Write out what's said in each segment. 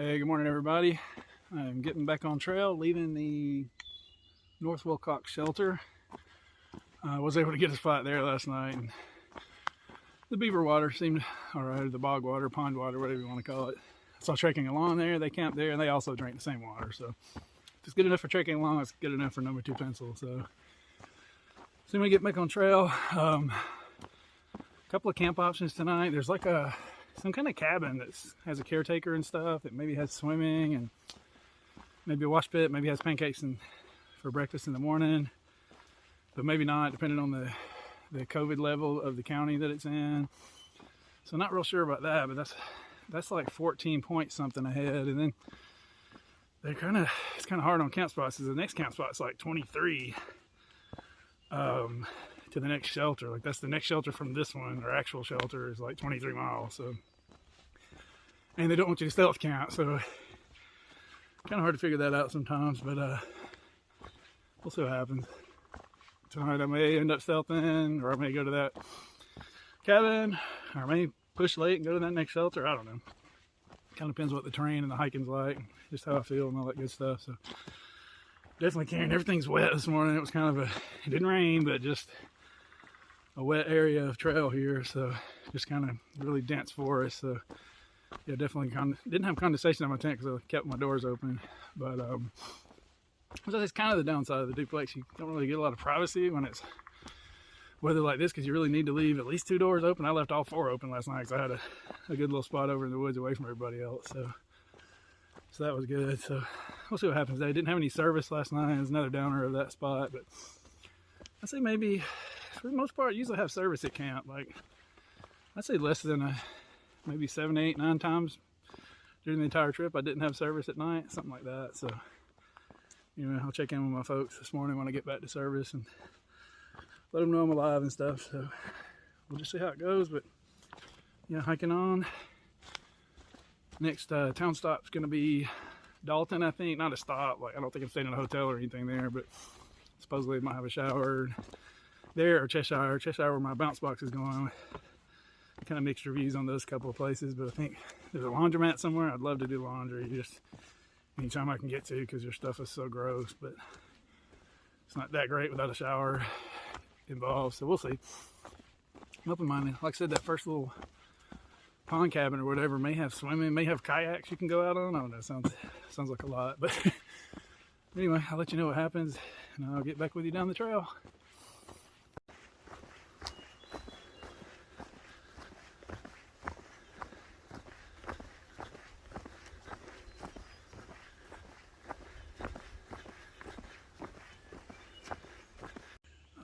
Hey, good morning, everybody. I'm getting back on trail, leaving the North Wilcox shelter. I was able to get a spot there last night, and the beaver water seemed all right, or the bog water, pond water, whatever you want to call it. I saw trekking along there. They camped there, and they also drank the same water. So if it's good enough for trekking along, it's good enough for number 2 pencil. So soon we get back on trail. A couple of camp options tonight. There's like some kind of cabin that has a caretaker and stuff that maybe has swimming and maybe a wash pit, maybe has pancakes for breakfast in the morning, but maybe not, depending on the COVID level of the county that it's in. So not real sure about that, but that's like 14 points something ahead. And then it's kind of hard on camp spots, because the next camp spot's like 23 to the next shelter. Like that's the next shelter from this one. Our actual shelter is like 23 miles. So, and they don't want you to stealth camp, so kind of hard to figure that out sometimes. But we'll see what happens. Tonight I may end up stealthing, or I may go to that cabin, or I may push late and go to that next shelter. I don't know. Kind of depends what the terrain and the hiking's like, just how I feel and all that good stuff. So definitely carrying. Everything's wet this morning. It was kind of it didn't rain, but just a wet area of trail here. So just kind of really dense forest. So yeah, definitely didn't have condensation on my tent because I kept my doors open. But it's kind of the downside of the duplex. You don't really get a lot of privacy when it's weather like this, because you really need to leave at least 2 doors open. I left all 4 open last night because I had a good little spot over in the woods away from everybody else. So that was good. So we'll see what happens today. Didn't have any service last night. It was another downer of that spot. But I'd say maybe, for the most part, I usually have service at camp. Like, I'd say less than maybe 7, 8, 9 times during the entire trip I didn't have service at night, something like that. So, I'll check in with my folks this morning when I get back to service and let them know I'm alive and stuff. So we'll just see how it goes. But yeah, hiking on. Next town stop's gonna be Dalton, I think. Not a stop. Like, I don't think I'm staying in a hotel or anything there, but supposedly I might have a shower there, or Cheshire where my bounce box is going. Kind of mixed reviews on those couple of places, but I think there's a laundromat somewhere. I'd love to do laundry just anytime I can get to, because your stuff is so gross, but it's not that great without a shower involved. So we'll see. I'm open-minded. Like I said, that first little pond cabin or whatever may have swimming, may have kayaks you can go out on. I don't know. Sounds like a lot, but anyway, I'll let you know what happens, and I'll get back with you down the trail.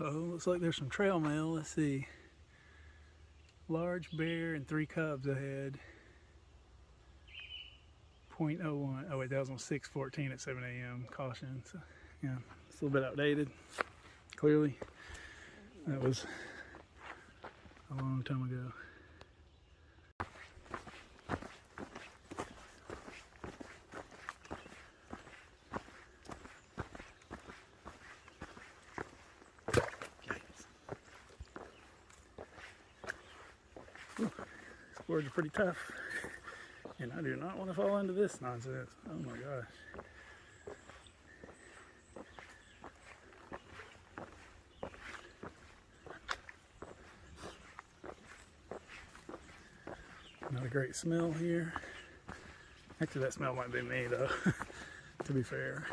Oh, looks like there's some trail mail. Let's see. Large bear and 3 cubs ahead. 0.01. Oh wait, that was on 6/14 at 7 a.m. Caution. So yeah, it's a little bit outdated. Clearly, that was a long time ago. These boards are pretty tough, and I do not want to fall into this nonsense. Oh my gosh. Not a great smell here. Actually, that smell might be me though, to be fair.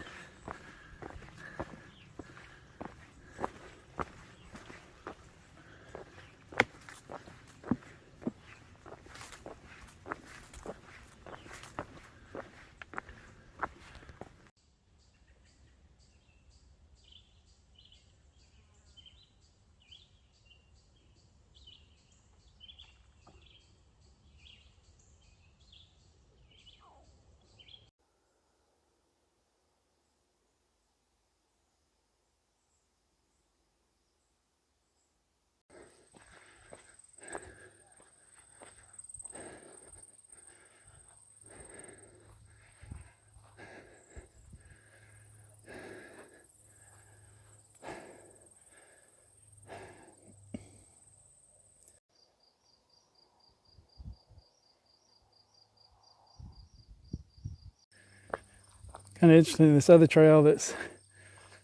Kind of interesting. This other trail that's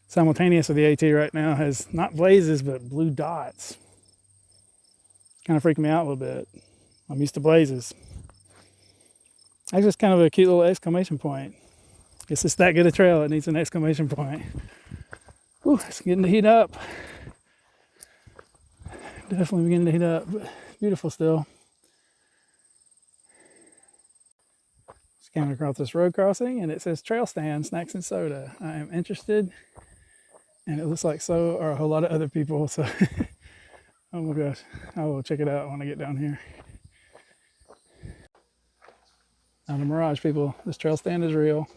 simultaneous with the AT right now has not blazes, but blue dots. Kind of freaking me out a little bit. I'm used to blazes. Actually, it's kind of a cute little exclamation point. Guess it's that good a trail, it needs an exclamation point. Ooh, it's getting to heat up. Definitely beginning to heat up, but beautiful still. Coming across this road crossing, and it says trail stand, snacks and soda. I am interested, and it looks like so are a whole lot of other people. So, oh my gosh, I will check it out when I get down here. Not a mirage, people. This trail stand is real.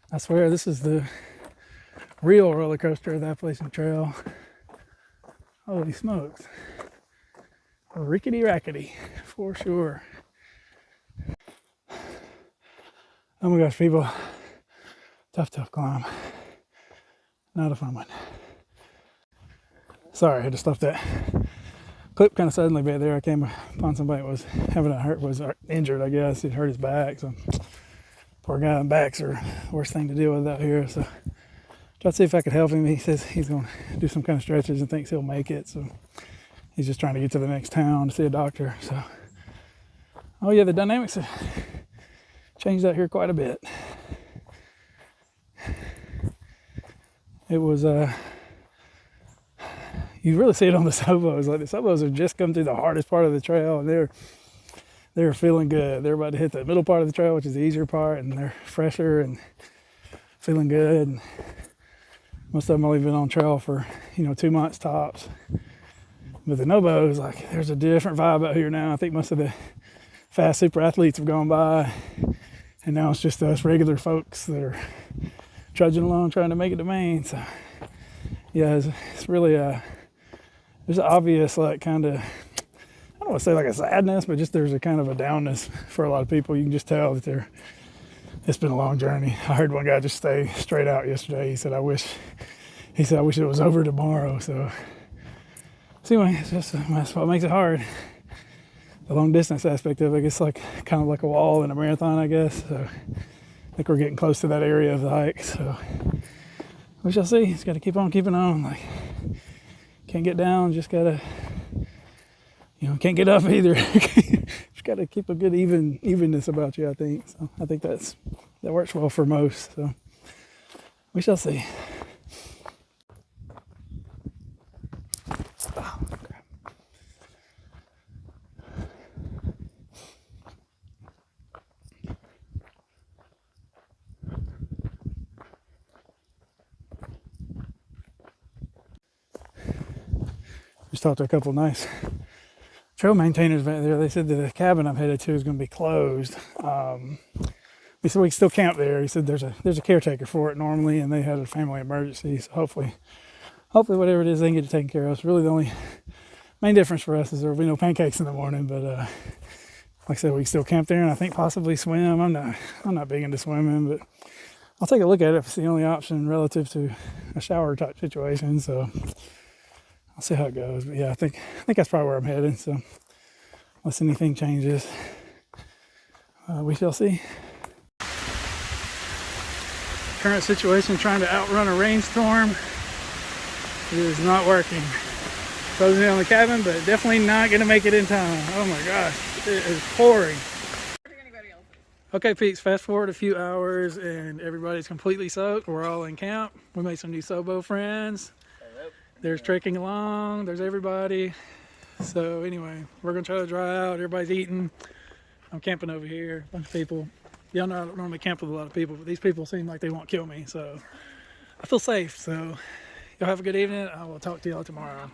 I swear this is the real roller coaster of the Appalachian Trail. Holy smokes. Rickety rackety, for sure. Oh my gosh, people. Tough climb. Not a fun one. Sorry, I had to stop that clip kind of suddenly back there. I came upon somebody that was injured, I guess. He'd hurt his back, so poor guy, backs are the worst thing to deal with out here. So tried to see if I could help him. He says he's going to do some kind of stretches and thinks he'll make it. So he's just trying to get to the next town to see a doctor. So, oh yeah, the dynamics have changed out here quite a bit. It was, you really see it on the Sobos. Like the Sobos have just come through the hardest part of the trail, and they're feeling good. They're about to hit the middle part of the trail, which is the easier part, and they're fresher and feeling good. And most of them only been on trail for 2 months tops. But the Nobos, like, there's a different vibe out here now. I think most of the fast super athletes have gone by, and now it's just us regular folks that are trudging along trying to make it to Maine. So yeah, it's really there's an obvious, like, kind of, I don't want to say like a sadness, but just there's a kind of a downness for a lot of people. You can just tell that it's been a long journey. I heard one guy just stay straight out yesterday. He said, I wish it was over tomorrow. So anyway, that's what makes it hard. The long distance aspect of it, it's like kind of like a wall in a marathon, I guess. So I think we're getting close to that area of the hike. So we shall see. Just got to keep on keeping on. Like, can't get down. Just gotta, can't get up either. Just got to keep a good evenness about you, I think. So I think that works well for most. So we shall see. Oh, crap. Just talked to a couple of nice trail maintainers back there. They said that the cabin I'm headed to is going to be closed. We said we can still camp there. He said there's a caretaker for it normally, and they had a family emergency. So hopefully whatever it is, they can get it taken care of. It's really the only main difference for us is there will be no pancakes in the morning. But like I said, we can still camp there, and I think possibly swim. I'm not big into swimming, but I'll take a look at it if it's the only option relative to a shower type situation. So I'll see how it goes. But yeah, I think that's probably where I'm headed. So unless anything changes, we shall see. Current situation, trying to outrun a rainstorm. It is not working. Closing in on the cabin, but definitely not going to make it in time. Oh my gosh, it is pouring. Okay, peeps, fast forward a few hours and everybody's completely soaked. We're all in camp. We made some new Sobo friends. There's trekking along. There's everybody. So anyway, we're going to try to dry out. Everybody's eating. I'm camping over here. A bunch of people. Y'all know I don't normally camp with a lot of people, but these people seem like they won't kill me. So I feel safe. So y'all have a good evening. I will talk to y'all tomorrow.